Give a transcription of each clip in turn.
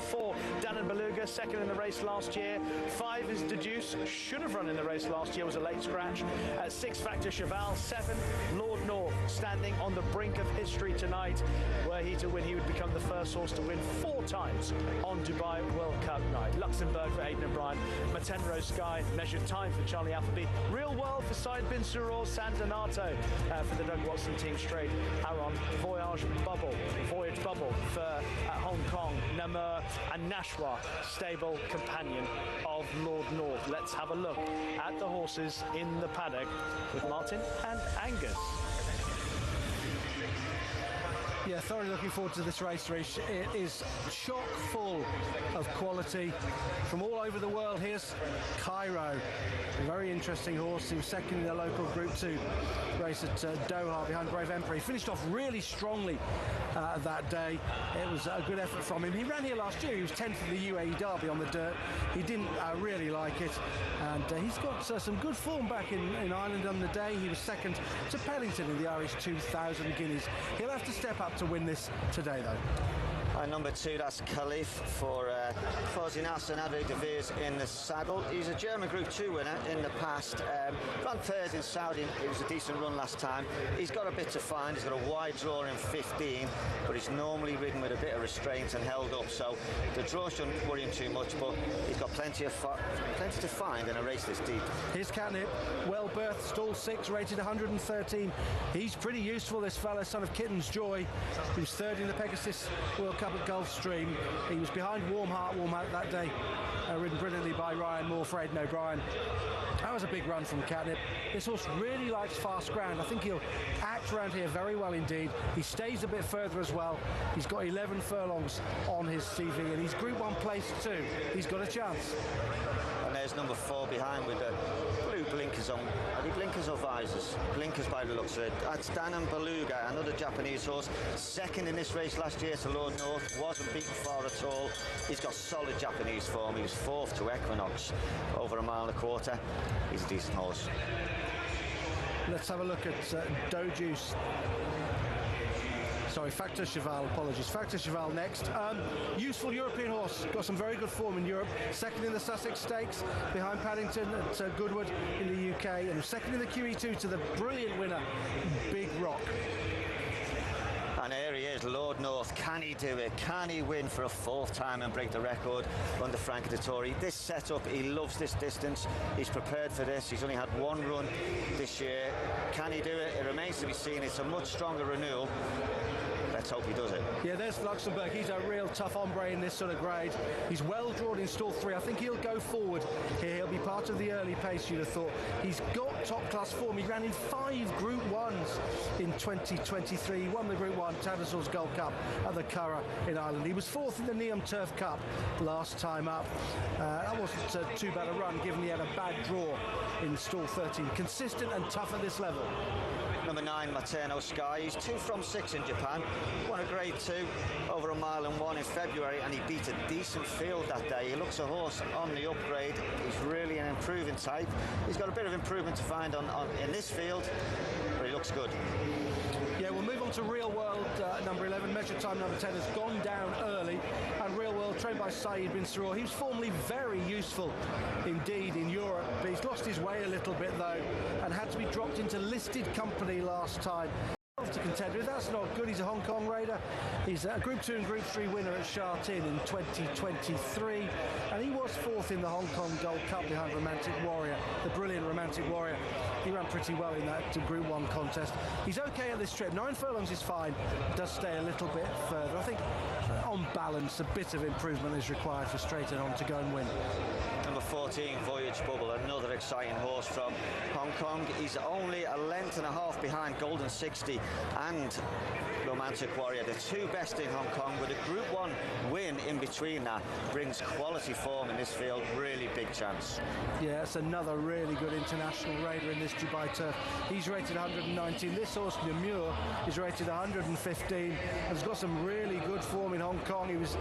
4, Dan Beluga, second in the race last year. 5 is Deduce, should have run in the race last year, was a late scratch. 6, Factor Cheval. 7, Lord North, standing on the brink of history tonight. Were he to win, he would become the first horse to win 4 times on Dubai World Cup night. Luxembourg for Aidan O'Brien. Matenro Sky, Measured Time for Charlie Appleby. Real World for Said Bin Suror. San Donato for the Doug Watson team straight. Aron, Voyage Bubble for Hong Kong. Namur and Nashwa, stable companion of Lord North. Let's have a look at the horses in the paddock with Martin and Angus. Yeah, thoroughly looking forward to this race, Rish. It is chock full of quality from all over the world. Here's Cairo, a very interesting horse. He was second in the local Group 2 race at Doha behind Brave Emperor. He finished off really strongly that day. It was a good effort from him. He ran here last year. He was 10th in the UAE Derby on the dirt. He didn't really like it, and he's got some good form back in Ireland on the day. He was second to Pellington in the Irish 2000 Guineas. He'll have to step up to win this today, though. Number 2, that's Khalif for Fosinas and Adric de Veers in the saddle. He's a German Group 2 winner in the past. Ran third in Saudi. It was a decent run last time. He's got a bit to find. He's got a wide draw in 15, but he's normally ridden with a bit of restraint and held up, so the draw shouldn't worry him too much, but he's got plenty to find in a race this deep. Here's Catnip, well berthed, stall 6, rated 113. He's pretty useful, this fella, son of Kitten's Joy. He was third in the Pegasus World Cup at Gulfstream. He was behind Warm Heart that day, ridden brilliantly by Ryan Moore for Aidan O'Brien. That was a big run from Catnip. This horse really likes fast ground. I think he'll act around here very well indeed. He stays a bit further as well. He's got 11 furlongs on his CV, and he's Group 1 placed too. He's got a chance. And there's number 4 behind with the blue blinkers on. Are they blinkers or visors? Blinkers by the looks of it. That's Dan Beluga, another Japanese horse. Second in this race last year to Lord North. Wasn't beaten far at all. He's got solid Japanese form. He was 4th to Equinox, over 1.25 miles. He's a decent horse. Let's have a look at Dojuice. Sorry, Factor Cheval, apologies. Factor Cheval next. Useful European horse, got some very good form in Europe. Second in the Sussex Stakes, behind Paddington at Goodwood in the UK, and second in the QE2 to the brilliant winner, Big Rock. And here he is, Lord North. Can he do it? Can he win for a 4th time and break the record under Frank Dettori? This setup, he loves this distance. He's prepared for this. He's only had 1 run this year. Can he do it? It remains to be seen. It's a much stronger renewal. Let's hope he does it. Yeah, there's Luxembourg. He's a real tough hombre in this sort of grade. He's well drawn in stall 3. I think he'll go forward here. He'll be part of the early pace, you'd have thought. He's got top-class form. He ran in 5 Group 1s in 2023. He won the Group 1 Tattersalls Gold Cup at the Curragh in Ireland. He was 4th in the Neum Turf Cup last time up. That wasn't too bad a run, given he had a bad draw in stall 13. Consistent and tough at this level. Number 9, Materno Sky. He's 2 from 6 in Japan. Won a Grade 2 over 1 mile and 1 in February, and he beat a decent field that day. He looks a horse on the upgrade. He's really an improving type. He's got a bit of improvement to find in this field, but he looks good. Yeah, we'll move on to Real World, number 11. Measured Time, number 10, has gone down early. And Real World, trained by Said Bin Suror. He was formerly very useful indeed in Europe. But he's lost his way a little bit, though, and had to be dropped into listed company last time. To contend with. That's not good. He's a Hong Kong raider. He's a Group 2 and Group 3 winner at Sha Tin in 2023, and he was 4th in the Hong Kong Gold Cup behind Romantic Warrior, the brilliant Romantic Warrior. He ran pretty well in that Group 1 contest. He's okay at this trip. 9 furlongs is fine. Does stay a little bit further. I think on balance a bit of improvement is required for Straight On to go and win. Number 14, Voyage Bubble, another exciting horse from Hong Kong. He's only 1.5 lengths behind Golden 60 and Romantic Warrior, the 2 best in Hong Kong, with a Group 1 win in between that. Brings quality form in this field, really big chance. Yeah, it's another really good international raider in this Dubai turf. He's rated 119. This horse, Namur, is rated 115. Has got some really good form in Hong Kong. He was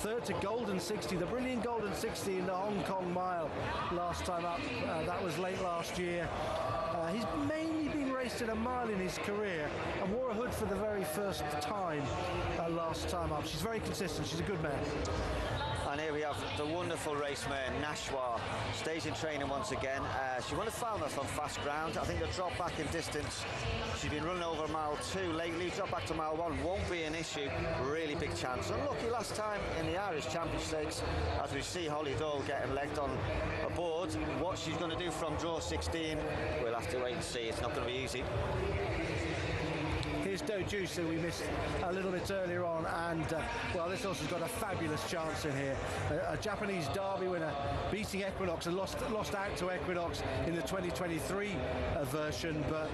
3rd to Golden 60, the brilliant Golden 60 in the Hong Kong Mile last time up. That was late last year. He's mainly been raced at a mile in his career and wore a hood for the very first time last time up. She's very consistent. She's a good mare. And here we have the wonderful race mare, Nashwa, stays in training once again. She won a Falmouth on fast ground. I think the drop back in distance, she's been running over mile 2 lately. Drop back to mile 1 won't be an issue. Really big chance. Unlucky last time in the Irish Champion Stakes, as we see Holly Dole getting legged on aboard. What she's going to do from draw 16, we'll have to wait and see. It's not going to be easy. Here's Dojuice, who we missed a little bit earlier on, and well, this horse has got a fabulous chance in here. A Japanese Derby winner, beating Equinox and lost out to Equinox in the 2023 version, but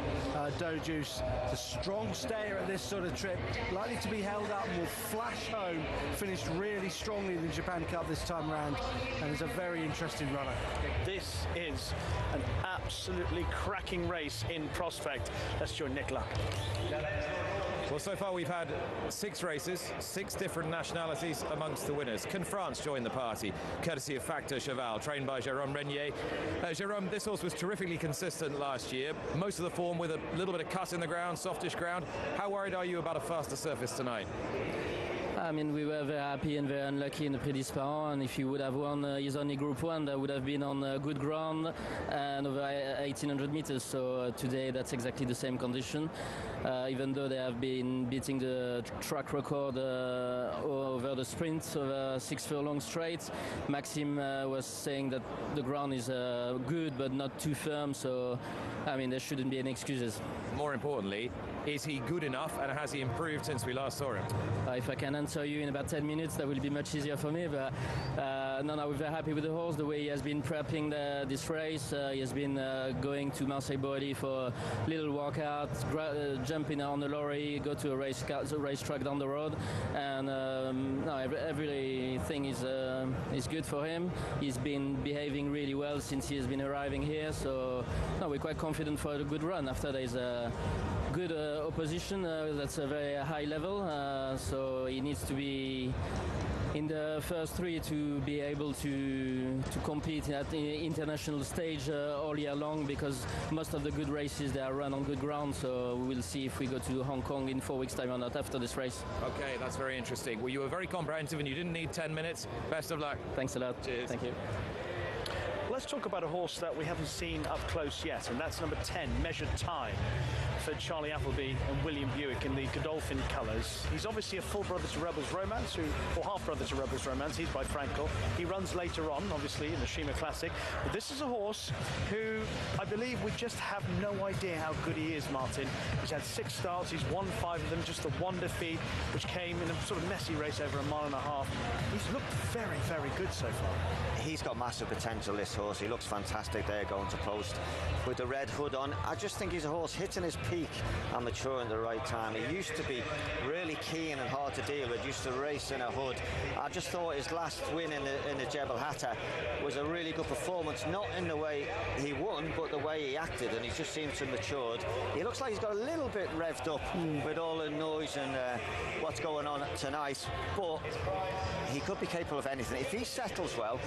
Dojuice, a strong stayer at this sort of trip, likely to be held up and will flash home. Finished really strongly in the Japan Cup this time round, and is a very interesting runner. This is an absolutely cracking race in prospect. Let's join Nicola. Well, so far we've had 6 races, 6 different nationalities amongst the winners. Can France join the party, courtesy of Factor Cheval, trained by Jérôme Régnier? Jérôme, this horse was terrifically consistent last year, most of the form with a little bit of cut in the ground, softish ground. How worried are you about a faster surface tonight? I mean, we were very happy and very unlucky in the Prix-d'Ispahan, and if he would have won his only Group 1, that would have been on good ground and over 1,800 meters. So today that's exactly the same condition. Even though they have been beating the track record over the sprint, over 6 furlong straight, Maxime was saying that the ground is good but not too firm. So, I mean, there shouldn't be any excuses. More importantly, is he good enough, and has he improved since we last saw him? If I can answer you in about 10 minutes, that will be much easier for me. But no, we're very happy with the horse, the way he has been prepping this race. He has been going to Marseille Boilly for little walkouts, jumping on the lorry, go to a racetrack down the road, and no, everything is good for him. He's been behaving really well since he has been arriving here. So no, we're quite confident for a good run. After there's a good opposition that's a very high level, so he needs to be in the first 3 to be able to compete at the international stage all year long, because most of the good races they are run on good ground. So we'll see if we go to Hong Kong in 4 weeks' time or not after this race. Okay, that's very interesting. Well, you were very comprehensive and you didn't need 10 minutes. Best of luck. Thanks a lot. Cheers. Thank you. Let's talk about a horse that we haven't seen up close yet, and that's number 10, Measured Time, for Charlie Appleby and William Buick in the Godolphin colours. He's obviously a full brother to Rebels Romance, or half brother to Rebels Romance. He's by Frankel. He runs later on, obviously, in the Shima Classic. But this is a horse who I believe we just have no idea how good he is, Martin. He's had 6 starts. He's won 5 of them, just the one defeat, which came in a sort of messy race over 1.5 miles. He's looked very, very good so far. He's got massive potential, this horse. He looks fantastic there going to post with the red hood on. I just think he's a horse hitting his peak and maturing at the right time. He used to be really keen and hard to deal with, used to race in a hood. I just thought his last win in the Jebel Hatta was a really good performance, not in the way he won, but the way he acted, and he just seems to have matured. He looks like he's got a little bit revved up with all the noise and what's going on tonight, but he could be capable of anything. If he settles well,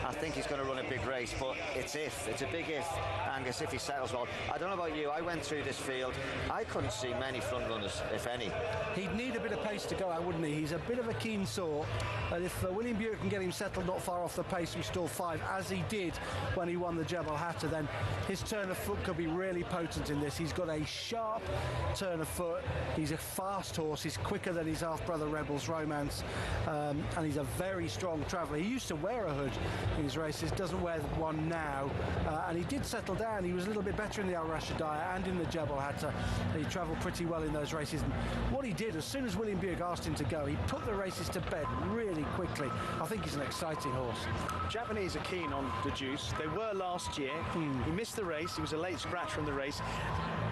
I think he's going to run a big race, but it's a big if, Angus, if he settles well. I don't know about you, I went through this field, I couldn't see many front runners, if any. He'd need a bit of pace to go out, wouldn't he? He's a bit of a keen sort, and if William Buick can get him settled not far off the pace from stall 5, as he did when he won the Jebel Hatta, then his turn of foot could be really potent in this. He's got a sharp turn of foot, he's a fast horse, he's quicker than his half-brother Rebels Romance, and he's a very strong traveller. He used to wear a hood in his races, doesn't wear one now, and he did settle down. He was a little bit better in the Al Rashidiyah and in the Jebel Hatta. He travelled pretty well in those races, and what he did, as soon as William Buick asked him to go, he put the races to bed really quickly. I think he's an exciting horse. Japanese are keen on the Juice. They were last year. He missed the race. He was a late scratch from the race.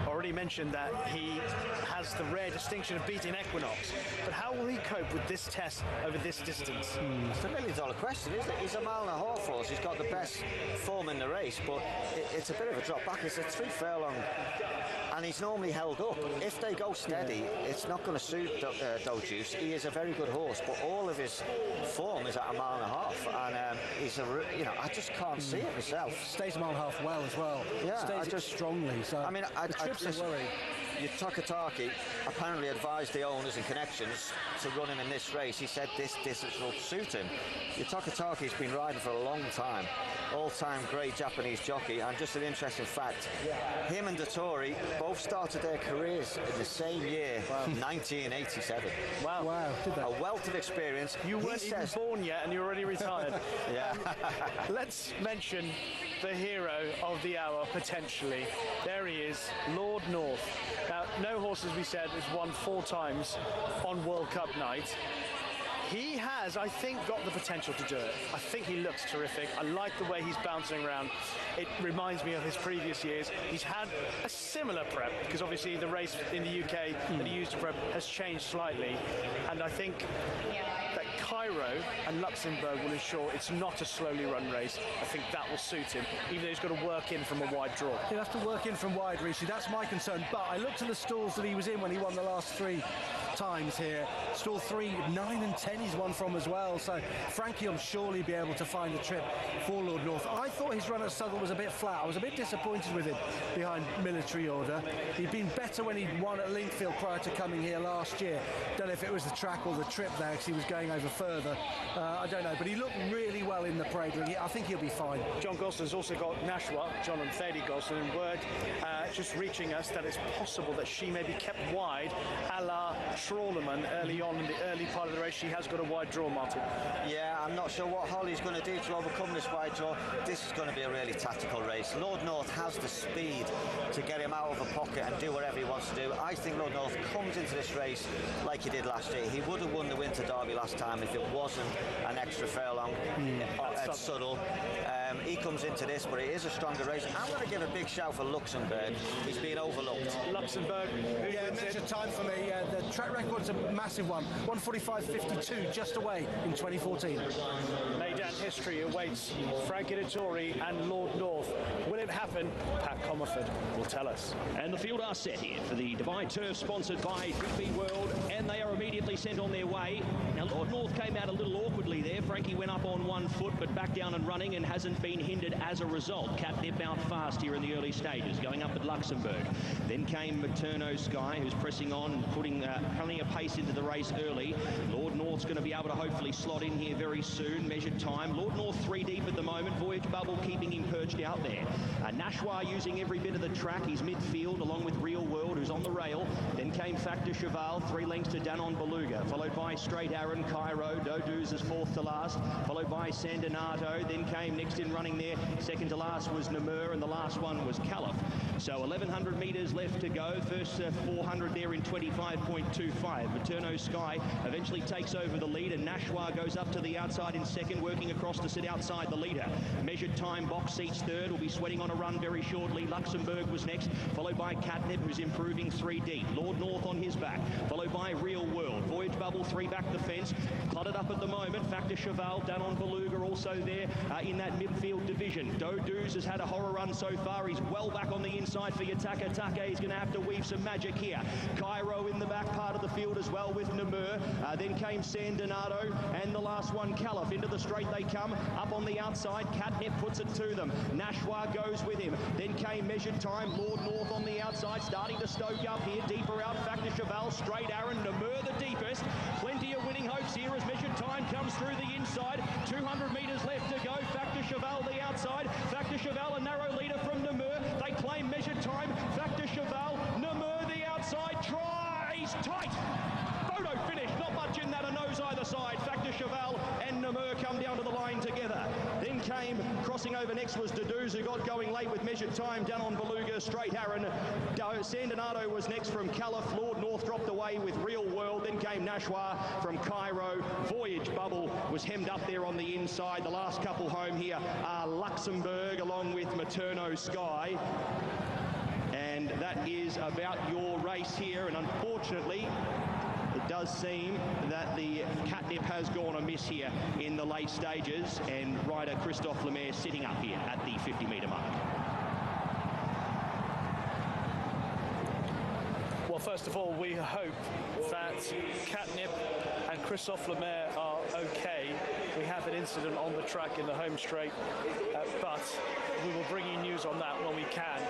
Already mentioned that he has the rare distinction of beating Equinox. But how will he cope with this test over this distance? It's a $1 million question, isn't it? He's a 1.5 mile horse. He's got the best form in the race, but it's a bit of a drop back. It's a 3 furlong, and he's normally held up. If they go steady, it's not going to suit Dojuice. He is a very good horse, but all of his form is at 1.5 miles, and he's I just can't see it myself. Stays 1.5 miles well as well. Yeah, stays just strongly. So I mean, the trips are worried. Takataki apparently advised the owners and connections to run him in this race. He said this distance will suit him. Takataki's been riding for a long time, all-time great Japanese jockey, and just an interesting fact, him and Dottori both started their careers in the same year, 1987. Wow, did they? A wealth of experience. You weren't even born yet and you're already retired. Yeah. Let's mention the hero of the hour, potentially. There he is, Lord North. Now, no horse, as we said, has won 4 times on World Cup night. He has, I think, got the potential to do it. I think he looks terrific. I like the way he's bouncing around. It reminds me of his previous years. He's had a similar prep, because obviously the race in the UK that he used to prep has changed slightly. And I think that Cairo and Luxembourg will ensure it's not a slowly run race. I think that will suit him, even though he's got to work in from a wide draw. He'll have to work in from wide, Rishi. That's my concern. But I looked at the stalls that he was in when he won the last 3 times here. Stall 3, 9 and 10 he's won from as well. So Frankie will surely be able to find a trip for Lord North. I thought his run at Southall was a bit flat. I was a bit disappointed with him behind Military Order. He'd been better when he'd won at Linkfield prior to coming here last year. Don't know if it was the track or the trip there, because he was going over further. I don't know, but he looked really well in the parade ring. I think he'll be fine. John Goslin's also got Nashwa, John and Thady Goslin, and word just reaching us that it's possible that she may be kept wide, a la Trawlerman early on in the early part of the race. She has got a wide draw, Martin. Yeah, I'm not sure what Holly's going to do to overcome this wide draw. This is going to be a really tactical race. Lord North has the speed to get him out of the pocket and do whatever he wants to do. I think Lord North comes into this race like he did last year. He would have won the Winter Derby last time if it wasn't an extra furlong at Southall. He comes into this, but it is a stronger race. I'm going to give a big shout for Luxembourg. He's been overlooked. Luxembourg. Yeah, measure time for me. The track record's a massive one. 1:45.52 just away in 2014. Maidan history awaits Frankie Dettori and Lord North. Will it happen? Pat Comerford will tell us. And the field are set here for the Dubai Turf, sponsored by DP World, and they are immediately sent on their way. Now, Lord North came out a little awkwardly there. Frankie went up on 1 foot, but back down and running and hasn't been hindered as a result. Catnip out fast here in the early stages, going up at Luxembourg. Then came Materno Sky, who's pressing on, putting plenty of pace into the race early. Lord North's going to be able to hopefully slot in here very soon. Measured time. Lord North 3 deep at the moment. Voyage Bubble keeping him perched out there. Nashwa using every bit of the track. He's midfield along with Real World, who's on the rail. Then came Factor Cheval, 3 lengths to Danon Beluga, followed by Straight Aaron, Cairo, Doduz is 4th to last, followed by Sandinato. Then came next in running there, second to last was Namur, and the last one was Caliph. So 1,100 metres left to go. First 400 there in 25.25. Materno Sky eventually takes over the lead, and Nashwa goes up to the outside in second, working across to sit outside the leader. Measured time, box seats third, will be sweating on a run very shortly. Luxembourg was next, followed by Catnip, who's improving 3 deep. Lord North on his back, followed by Real World. Voyage Bubble 3 back the fence, cluttered up at the moment. Factor Cheval, Danon Beluga also there in that midfield division. Doduz has had a horror run so far. He's well back on the inside for Yataka Take. He's going to have to weave some magic here. Cairo in the back part of the field as well with Namur. Then came Sandinato, and the last one, Caliph. Into the straight they come, up on the outside. Catnip puts it to them. Nashwa goes with him. Then came Measured Time. Lord North on the outside, starting to stoke up here. Deeper out, Factor Cheval, Straight Aaron, Namur the deepest. Plenty of winning hopes here as Measured Time comes through the inside. 200 metres left to go. Factor Cheval the outside. Factor Cheval a narrow leader from Namur. They claim Measured Time. Factor Cheval, Namur the outside. Tries tight. Photo finish, not much in that, a nose either side. Factor Cheval and Namur come down to the line together. Then came, crossing over next was Doduz, who got going late with Measured Time. Danon Beluga, Straight Aaron. Sandinato was next from Caliph. Lord North dropped away with Real World. Then came Nashwa from Cairo. Voyage Bubble was hemmed up there on the inside. The last couple home here are Luxembourg along with Materno Sky. And that is about your race here, and unfortunately it does seem that the Catnip has gone amiss here in the late stages, and rider Christophe Lemaire sitting up here at the 50-metre mark. Well, first of all, we hope that Catnip and Christophe Lemaire are okay. We have an incident on the track in the home straight, but we will bring you news on that when we can.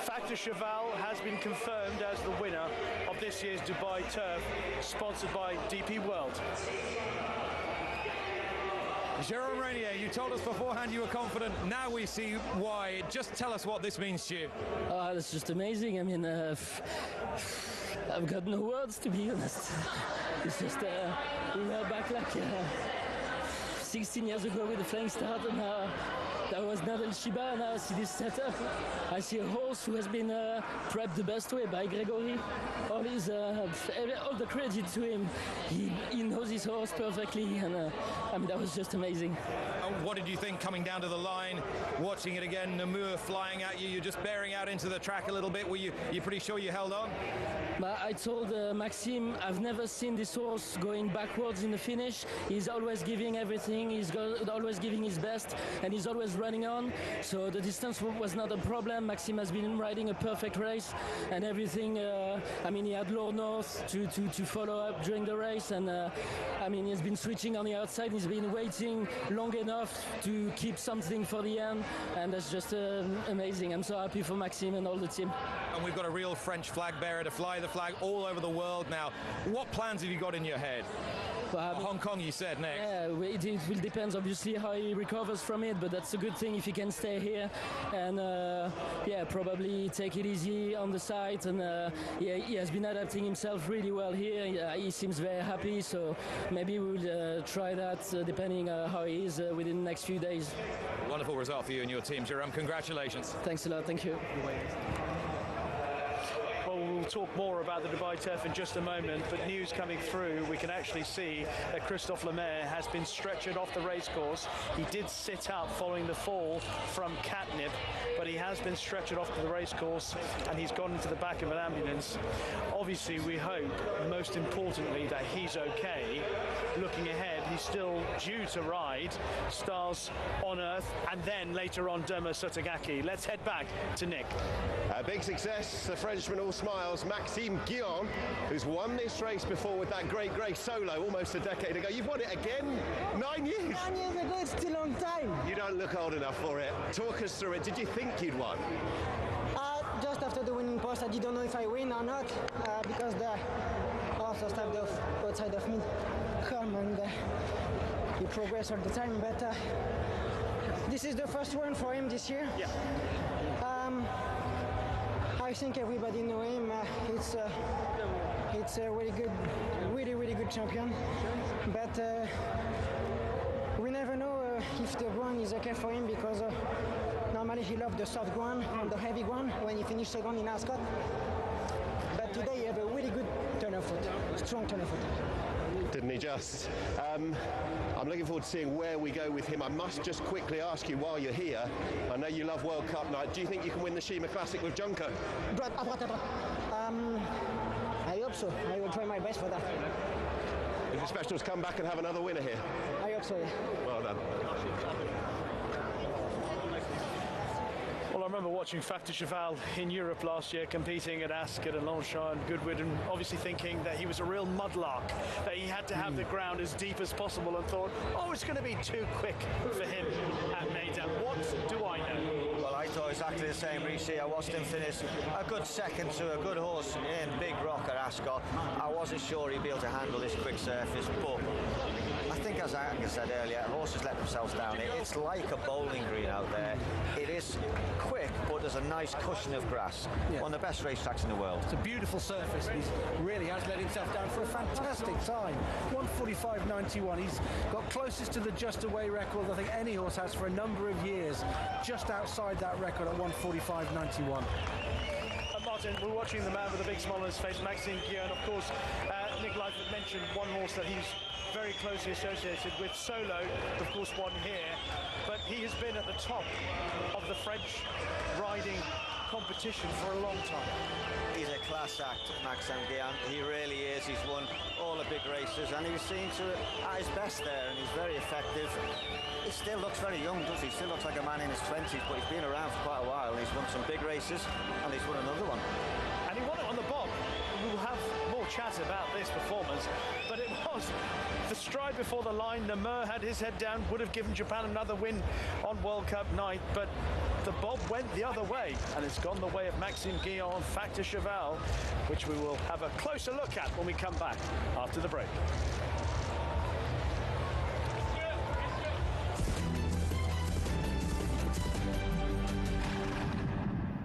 Factor Cheval has been confirmed as the winner of this year's Dubai Turf, sponsored by DP World. Jérôme Renier, you told us beforehand you were confident. Now we see why. Just tell us what this means to you. That's just amazing. I mean, I've got no words, to be honest. It's just we were back like 16 years ago with the flying start, and that was Nadal Shiba. Now I see this setup. I see a horse who has been prepped the best way by Gregory. All the credit to him. He knows his horse perfectly, and I mean, that was just amazing. What did you think coming down to the line, watching it again, Namur flying at you, you're just bearing out into the track a little bit? Were you pretty sure you held on? I told Maxime, I've never seen this horse going backwards in the finish. He's always giving everything, he's always giving his best, and he's always running on. So the distance was not a problem. Maxime has been riding a perfect race, and everything, I mean, he had Lord North to follow up during the race, and I mean, he's been switching on the outside, he's been waiting long enough to keep something for the end, and that's just amazing. I'm so happy for Maxime and all the team. And we've got a real French flag bearer to fly the flag all over the world now. What plans have you got in your head? Hong Kong, you said, next. Yeah, it will depend obviously how he recovers from it, but that's a good thing if he can stay here and yeah, probably take it easy on the side. And yeah, he has been adapting himself really well here. He seems very happy, so maybe we'll try that depending how he is within the next few days. Wonderful result for you and your team, Jérôme. Congratulations. Thanks a lot. Thank you. We'll talk more about the Dubai Turf in just a moment, but news coming through, we can actually see that Christophe Lemaire has been stretchered off the racecourse. He did sit out following the fall from catnip, but he has been stretchered off to the racecourse and he's gone into the back of an ambulance. Obviously, we hope, most importantly, that he's okay. Looking ahead, he's still due to ride Stars on Earth and then later on Derma Sotogaki. Let's head back to Nick. A big success, the Frenchman all smiles, Maxime Guyon, who's won this race before with that great grey solo almost a decade ago. You've won it again? 9 years? 9 years ago, it's still a long time. You don't look old enough for it. Talk us through it. Did you think you'd won? Just after the winning post, I didn't know if I win or not, because the horse was tapped off outside of me, calm, and he progressed all the time, but this is the first one for him this year. Yeah. I think everybody know him. It's a really good, really good champion. But we never know if the ground is okay for him, because normally he loved the soft ground and the heavy ground when he finished second in Ascot. But today he had a really good turn of foot, strong turn of foot. Didn't he just? I'm looking forward to seeing where we go with him. I must just quickly ask you while you're here, I know you love World Cup night, do you think you can win the Shima Classic with Junker? I hope so. I will try my best for that. If the specials come back and have another winner here? I hope so, yeah. Well done. Well, I remember watching Factor Cheval in Europe last year, competing at Ascot and Longchamp and Goodwood, and obviously thinking that he was a real mudlark, that he had to have the ground as deep as possible, and thought, oh, it's going to be too quick for him at Meydan. What do I know? Well, I thought exactly the same, Reece. I watched him finish a good second to a good horse in Big Rock at Ascot. I wasn't sure he'd be able to handle this quick surface, but I think, as I said earlier, horses let themselves down. It's like a bowling green out there. It is quick, but there's a nice cushion of grass. Yeah. One of the best racetracks in the world. It's a beautiful surface. He really has let himself down for a fantastic time. 1:45.91. He's got closest to the Just Away record I think any horse has for a number of years. Just outside that record at 1:45.91. Martin, we're watching the man with a big smile on his face, Maxime Guyon. Of course, Nick Lightfoot mentioned one horse that he's very closely associated with, Solo, of course, won here, but he has been at the top of the French riding competition for a long time. He's a class act, Maxime Guyon. He really is. He's won all the big races, and he was seen to at his best there, and he's very effective. He still looks very young, does he? Still looks like a man in his 20s, but he's been around for quite a while. He's won some big races, and he's won another one. And he won it on the bob. We'll have more chat about this performance, but it was the stride before the line. Nemur had his head down, would have given Japan another win on World Cup night, but the bob went the other way, and it's gone the way of Maxime Guillon and Factor Cheval, which we will have a closer look at when we come back after the break.